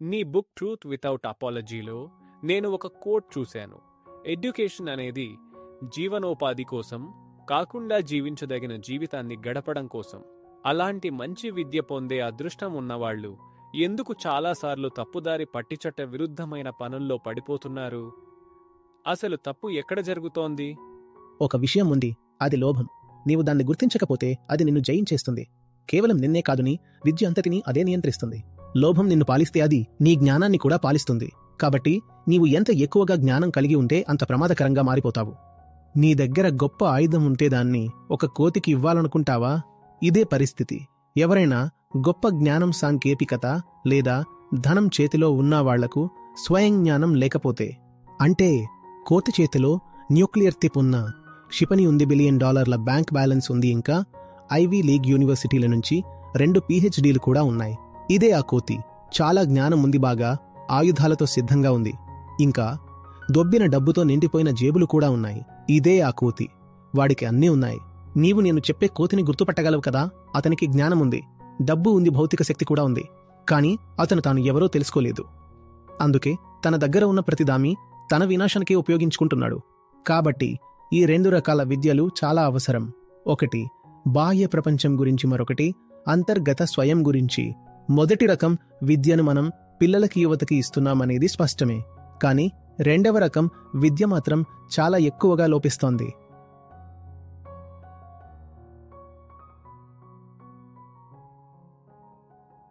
నీ book truth without అపాలజీలో నేను ఒక కోట్ చూశాను. ఎడ్యుకేషన్ అనేది జీవనోపాధి కోసం కాకుండా జీవించదగిన జీవితాన్ని గడపడం కోసం. అలాంటి మంచి విద్య పొందే అదృష్టం ఉన్నవాళ్లు ఎందుకు చాలాసార్లు తప్పుదారి పట్టిచట్ట విరుద్ధమైన పనుల్లో పడిపోతున్నారు? అసలు తప్పు ఎక్కడ జరుగుతోంది? ఒక విషయం ఉంది, అది లోభం. నీవు దాన్ని గుర్తించకపోతే అది నిన్ను జయించేస్తుంది. కేవలం నిన్నే కాదుని విద్య అంతటినీ అదే నియంత్రిస్తుంది. లోభం నిన్ను పాలిస్తే అది నీ జ్ఞానాన్ని కూడా పాలిస్తుంది. కాబట్టి నీవు ఎంత ఎక్కువగా జ్ఞానం కలిగి ఉంటే అంత ప్రమాదకరంగా మారిపోతావు. నీ దగ్గర గొప్ప ఆయుధం ఉంటే దాన్ని ఒక కోతికి ఇవ్వాలనుకుంటావా? ఇదే పరిస్థితి. ఎవరైనా గొప్ప జ్ఞానం, సాంకేతికత లేదా ధనం చేతిలో ఉన్నవాళ్లకు స్వయం జ్ఞానం లేకపోతే, అంటే కోతి చేతిలో న్యూక్లియర్ టిప్ ఉన్న క్షిపణి ఉంది, $1 బిలియన్ బ్యాంక్ బ్యాలెన్స్ ఉంది, ఇంకా ఐవీ లీగ్ యూనివర్సిటీల నుంచి 2 PhDలు కూడా ఉన్నాయి. ఇదే ఆ కోతి. చాలా జ్ఞానం ఉంది, బాగా ఆయుధాలతో సిద్ధంగా ఉంది, ఇంకా దొబ్బిన డబ్బుతో నిండిపోయిన జేబులు కూడా ఉన్నాయి. ఇదే ఆ కోతి. వాడికి అన్నీ ఉన్నాయి. నీవు నేను చెప్పే కోతిని గుర్తుపట్టగలవు కదా? అతనికి జ్ఞానం ఉంది, డబ్బు ఉంది, భౌతిక శక్తి కూడా ఉంది. కాని అతను తాను ఎవరో తెలుసుకోలేదు. అందుకే తన దగ్గర ఉన్న ప్రతిదాన్ని తన వినాశానికే ఉపయోగించుకుంటున్నాడు. కాబట్టి ఈ 2 రకాల విద్యలు చాలా అవసరం. ఒకటి బాహ్య ప్రపంచం గురించి, మరొకటి అంతర్గత స్వయం గురించి. మొదటి రకం విద్యను మనం పిల్లలకి, యువతకి ఇస్తున్నామనేది స్పష్టమే. కానీ 2వ రకం విద్య మాత్రం చాలా ఎక్కువగా లోపిస్తోంది.